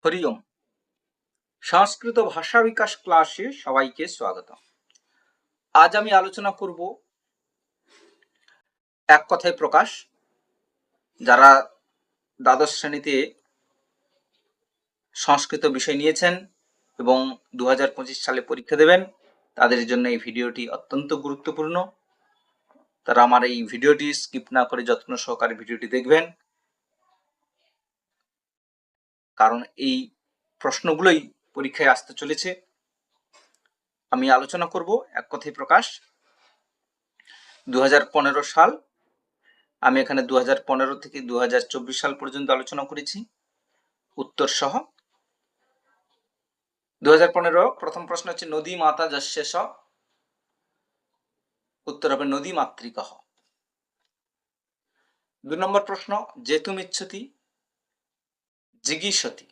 হরি ওম। সংস্কৃত ভাষা বিকাশ ক্লাসে সবাইকে স্বাগত। আজ আমি আলোচনা করব এক কথায় প্রকাশ। যারা দ্বাদশ শ্রেণীতে সংস্কৃত বিষয় নিয়েছেন এবং 2025 সালে পরীক্ষা দেবেন, তাদের জন্য এই ভিডিওটি অত্যন্ত গুরুত্বপূর্ণ। তারা আমার এই ভিডিওটি স্কিপ না করে যত্ন সহকারে ভিডিওটি দেখবেন, কারণ এই প্রশ্নগুলোই পরীক্ষায় আসতে চলেছে। আমি আলোচনা করব এক কথায় প্রকাশ 2015 সাল। আমি এখানে 2015 থেকে 2024 সাল পর্যন্ত আলোচনা করেছি উত্তর সহ। 2015 প্রথম প্রশ্ন হচ্ছে নদী মাতা যস্য স, উত্তর হবে নদী মাতৃকঃ। 2 নম্বর প্রশ্ন জেতুমিচ্ছতি জিগীষতি,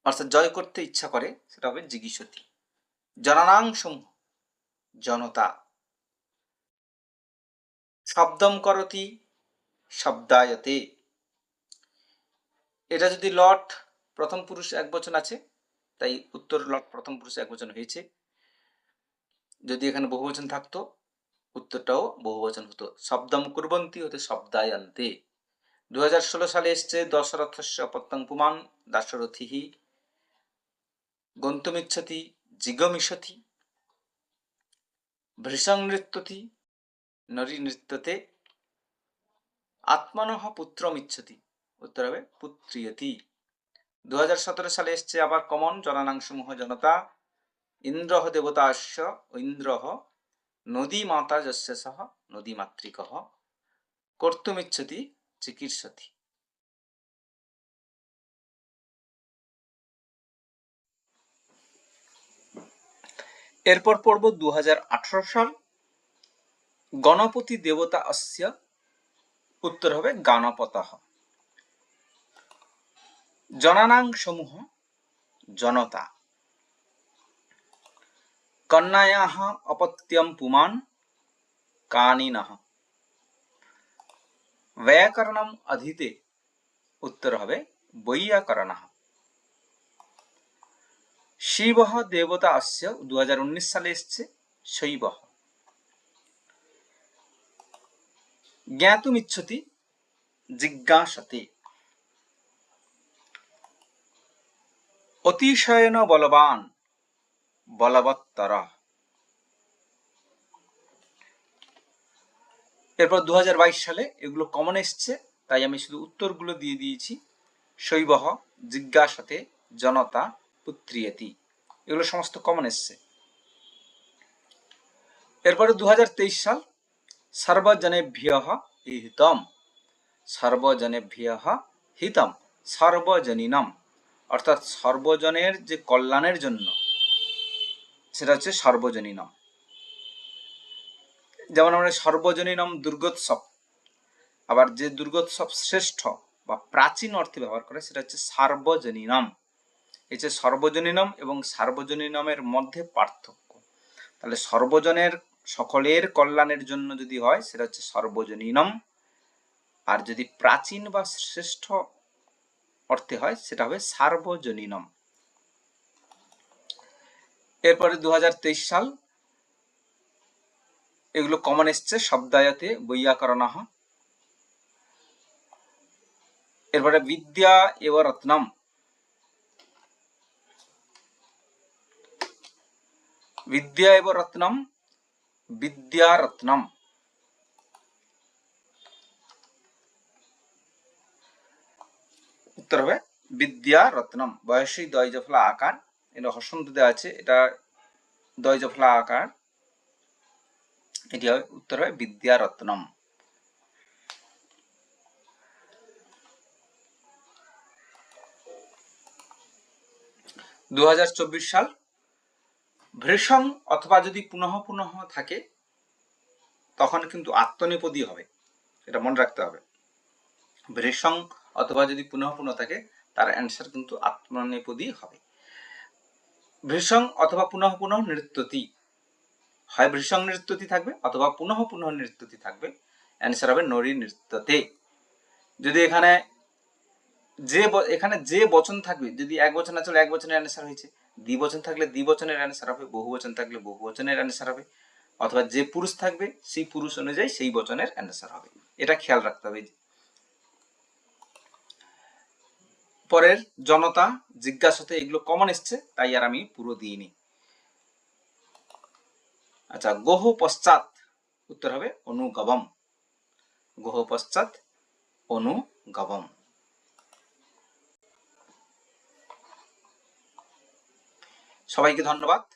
অর্থাৎ জয় করতে ইচ্ছা করে, সেটা হবে জিগীষতি। জনানাং সমূহ জনতা, শব্দম করতি শব্দায়তে। এটা যদি লট প্রথম পুরুষ একবচন আছে, তাই উত্তর লট প্রথম পুরুষ একবচন হয়েছে। যদি এখানে বহুবচন থাকতো উত্তরটাও বহুবচন হতো। শব্দম কুর্বন্তি হতে শব্দায়ন্তে। 2016 সালে এসছে দশরথস্য অপত্যং পুমান দাশরথিহি গন্তুমিচ্ছতি জিগমিষতি ভৃশং নৃত্যতি নরী নৃত্যতে আত্মনঃ পুত্রমিচ্ছতি, উত্তর হবে পুত্রিয়তি। 2017 সালে এসছে আবার কমন জনানাংসমূহ জনতা ইন্দ্রহ দেবতাস্য ইন্দ্রহ নদী মাতা যস্য সহ নদী মাতৃকঃ কর্তুমিচ্ছতি চিকিৎসতি। এরপর পড়ব 2018 সাল। গণপতি দেবতা অস্য, উত্তর হবে গণপতঃ। জনানাং সমূহ জনতা, কন্যায়াঃ অপত্যম পুমান কানিনঃ। ব্যাকরণম অধীতে, উত্তর হবে বৈয়াকরণঃ। শিবঃ দেবতা অস্য, 2019 সালে এসছে শৈবঃ। জ্ঞাতুমিচ্ছতি জিজ্ঞাসতে। অতিশয়ন বলবান বলবত্তরঃ। এরপর 2022 সালে এগুলো কমন এসছে, তাই আমি শুধু উত্তরগুলো দিয়ে দিয়েছি। শৈবঃ, জিজ্ঞাসতে, জনতা, পুত্রিয়তি, এগুলো সমস্ত কমন এসছে। এরপরে 2023 সাল সর্বজনেভ্যঃ হিতম। সর্বজনেভ্যঃ হিতম সর্বজনীনম, অর্থাৎ সর্বজনের যে কল্যাণের জন্য, সেটা হচ্ছে সর্বজনীনম। যেমন আমরা সর্বজনীনম দুর্গোৎসব, আবার যে দুর্গোৎসব শ্রেষ্ঠ বা প্রাচীন অর্থে ব্যবহার করে সেটা হচ্ছে সার্বজনীনম। এই যে সর্বজনীনম এবং সার্বজনীনমের মধ্যে পার্থক্য। তাহলে সর্বজনের সকলের কল্যাণের জন্য যদি হয় সেটা হচ্ছে সর্বজনীনম, আর যদি প্রাচীন বা শ্রেষ্ঠ অর্থে হয় সেটা হবে সার্বজনীনম। এরপরে 2023 সাল এগুলো কমন এসছে শব্দায়তে বৈয়াকরণঃ। এরপরে বিদ্যা এব রত্নম, বিদ্যা এব রত্নম বিদ্যারত্নম। উত্তর হবে বিদ্যারত্নম। বয়সী দয় জফলা আকার, এটা হসন্ত দেওয়া আছে, এটা দয় জফলা আকার, এটি হবে উত্তর হবে বিদ্যারত্নম। 2024 সাল ভৃশং অথবা যদি পুনঃ পুনঃ থাকে তখন কিন্তু আত্মনেপদী হবে, এটা মনে রাখতে হবে। ভৃশং অথবা যদি পুনঃ পুনঃ থাকে তার অ্যান্সার কিন্তু আত্মনেপদী হবে। ভৃশং অথবা পুনঃ পুনঃ নৃত্যতি, হয় ভৃশং নৃত্যতি থাকবে অথবা পুনঃ পুনঃ নৃত্যতি থাকবে, অ্যান্সার হবে নরী নৃত্যতে। যদি এখানে এখানে যে বচন থাকবে, যদি এক বচন আছে এক বচনের অ্যান্সার হয়েছে, দ্বিবচন থাকলে দ্বিবচনের অ্যান্সার হবে, বহুবচন থাকলে বহুবচনের অ্যান্সার হবে, অথবা যে পুরুষ থাকবে সেই পুরুষ অনুযায়ী সেই বচনের অ্যান্সার হবে। এটা খেয়াল রাখতে হবে। পরের জনতা, জিজ্ঞাসাতে এগুলো কমন এসছে, তাই আর আমি পুরো দিইনি। আচ্ছা, গোহ পশ্চাৎ উত্তর হবে অনুগবম। গোহ পশ্চাৎ অনুগবম। সবাইকে ধন্যবাদ।